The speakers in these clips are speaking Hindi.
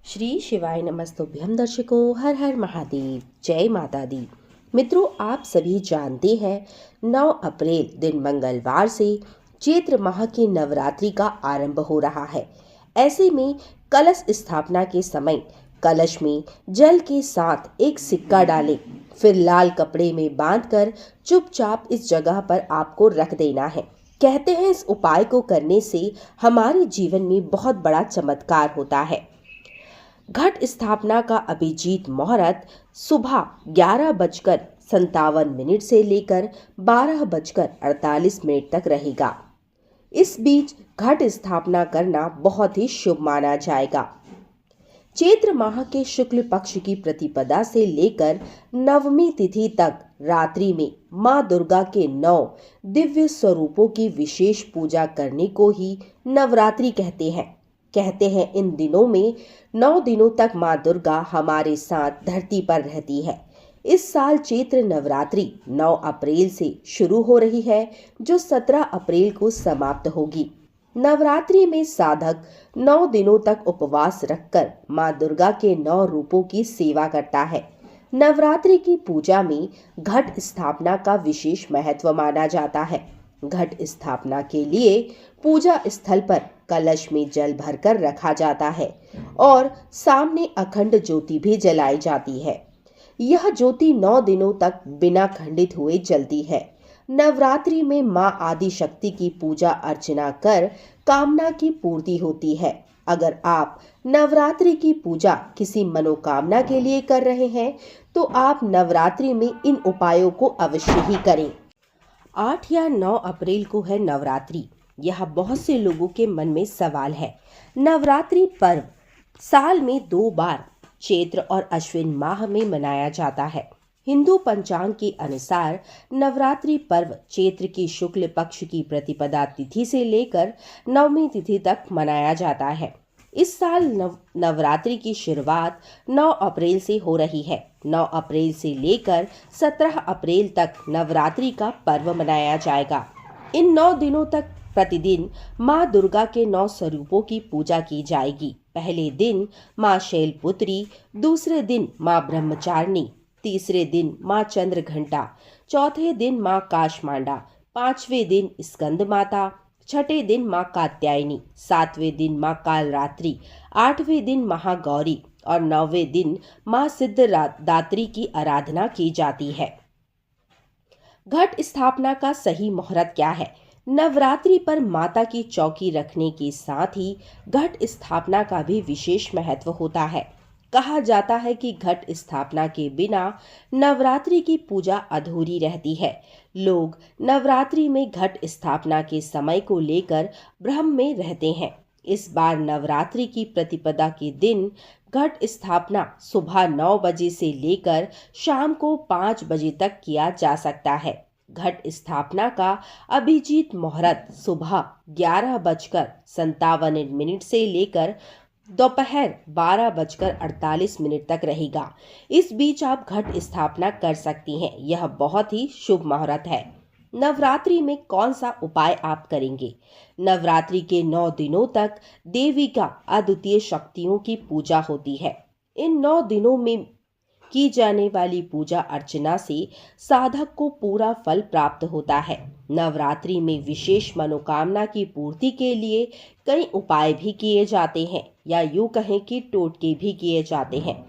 श्री शिवाय नमस्तुभ्यं दर्शकों, हर हर महादेव, जय माता दी। मित्रों, आप सभी जानते हैं 9 अप्रैल दिन मंगलवार से चैत्र माह के नवरात्रि का आरंभ हो रहा है। ऐसे में कलश स्थापना के समय कलश में जल के साथ एक सिक्का डालें, फिर लाल कपड़े में बांधकर चुपचाप इस जगह पर आपको रख देना है। कहते हैं इस उपाय को करने से हमारे जीवन में बहुत बड़ा चमत्कार होता है। घट स्थापना का अभिजीत मुहूर्त सुबह 11:57 से लेकर 12:48 तक रहेगा। इस बीच घट स्थापना करना बहुत ही शुभ माना जाएगा। चैत्र माह के शुक्ल पक्ष की प्रतिपदा से लेकर नवमी तिथि तक रात्रि में मां दुर्गा के 9 दिव्य स्वरूपों की विशेष पूजा करने को ही नवरात्रि कहते हैं। इन दिनों में 9 दिनों तक मां दुर्गा हमारे साथ धरती पर रहती है। इस साल चैत्र नवरात्रि 9 अप्रैल से शुरू हो रही है, जो 17 अप्रैल को समाप्त होगी। नवरात्रि में साधक 9 दिनों तक उपवास रखकर मां दुर्गा के 9 रूपों की सेवा करता है। नवरात्रि की पूजा में घट स्थापना का विशेष महत्व माना जाता है। घट स्थापना के लिए पूजा स्थल पर कलश में जल भरकर रखा जाता है और सामने अखंड ज्योति भी जलाई जाती है। यह ज्योति 9 दिनों तक बिना खंडित हुए जलती है। नवरात्रि में मां आदि शक्ति की पूजा अर्चना कर कामना की पूर्ति होती है। अगर आप नवरात्रि की पूजा किसी मनोकामना के लिए कर रहे हैं तो आप नवरात्रि में इन उपायों को अवश्य ही करें। 8 या 9 अप्रैल को है नवरात्रि। यह बहुत से लोगों के मन में सवाल है। नवरात्रि पर्व साल में 2 बार चैत्र और अश्विन माह में मनाया जाता है। हिंदू पंचांग के अनुसार नवरात्रि पर्व चैत्र की शुक्ल पक्ष की प्रतिपदा तिथि से लेकर नवमी तिथि तक मनाया जाता है। इस साल नवरात्रि की शुरुआत 9 अप्रैल से हो रही है। 9 अप्रैल से लेकर 17 अप्रैल तक नवरात्रि का पर्व मनाया जाएगा। इन 9 दिनों तक प्रतिदिन मां दुर्गा के 9 स्वरूपों की पूजा की जाएगी। पहले दिन मां शैलपुत्री, दूसरे दिन मां ब्रह्मचारिणी, तीसरे दिन मां चंद्रघंटा, चौथे दिन मां काशमांडा, 5वें दिन स्कंद माता, छठे दिन मां कात्यायनी, 7वें दिन मां कालरात्रि, 8वें दिन महागौरी और 9वें दिन मां सिद्धदात्री की आराधना की जाती है। घट स्थापना का सही मुहूर्त क्या है? नवरात्रि पर माता की चौकी रखने के साथ ही घट स्थापना का भी विशेष महत्व होता है। कहा जाता है कि घट स्थापना के बिना नवरात्रि की पूजा अधूरी रहती है। लोग नवरात्रि में घट स्थापना के समय को लेकर भ्रम में रहते हैं। इस बार नवरात्रि की प्रतिपदा के दिन घट स्थापना सुबह 9 बजे से लेकर शाम को 5 बजे तक किया जा सकता है। घट स्थापना का अभिजीत मुहूर्त सुबह 11:57 से लेकर दोपहर 12:48 तक रहेगा। इस बीच आप घट स्थापना कर सकती हैं। यह बहुत ही शुभ मुहूर्त है। नवरात्रि में कौन सा उपाय आप करेंगे? नवरात्रि के 9 दिनों तक देवी का अद्वितीय शक्तियों की पूजा होती है। इन 9 दिनों में की जाने वाली पूजा अर्चना से साधक को पूरा फल प्राप्त होता है। नवरात्रि में विशेष मनोकामना की पूर्ति के लिए कई उपाय भी किए जाते हैं, या यूं कहें कि टोटके भी किए जाते हैं।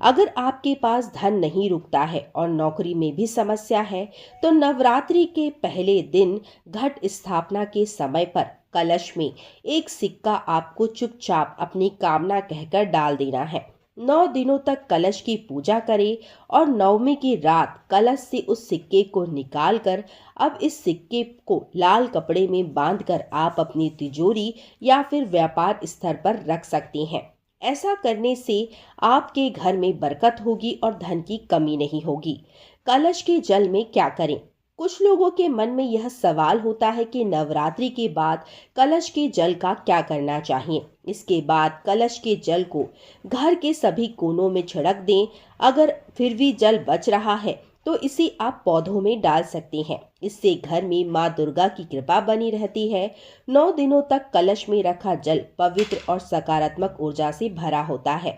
अगर आपके पास धन नहीं रुकता है और नौकरी में भी समस्या है तो नवरात्रि के पहले दिन घट स्थापना के समय पर कलश में एक सिक्का आपको चुपचाप अपनी कामना कहकर डाल देना है। 9 दिनों तक कलश की पूजा करें और नवमी की रात कलश से उस सिक्के को निकालकर अब इस सिक्के को लाल कपड़े में बांधकर आप अपनी तिजोरी या फिर व्यापार स्थल पर रख सकती हैं। ऐसा करने से आपके घर में बरकत होगी और धन की कमी नहीं होगी। कलश के जल में क्या करें? कुछ लोगों के मन में यह सवाल होता है कि नवरात्रि के बाद कलश के जल का क्या करना चाहिए। इसके बाद कलश के जल को घर के सभी कोनों में छिड़क दें। अगर फिर भी जल बच रहा है तो इसे आप पौधों में डाल सकते हैं। इससे घर में माँ दुर्गा की कृपा बनी रहती है। 9 दिनों तक कलश में रखा जल पवित्र और सकारात्मक ऊर्जा से भरा होता है।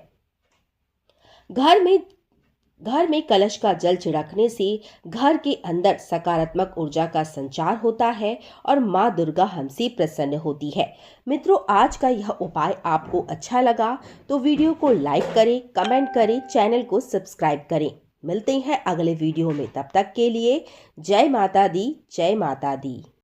घर में घर में कलश का जल छिड़कने से घर के अंदर सकारात्मक ऊर्जा का संचार होता है और माँ दुर्गा हमसे प्रसन्न होती है। मित्रों, आज का यह उपाय आपको अच्छा लगा तो वीडियो को लाइक करें, कमेंट करें, चैनल को सब्सक्राइब करें। मिलते हैं अगले वीडियो में, तब तक के लिए जय माता दी, जय माता दी।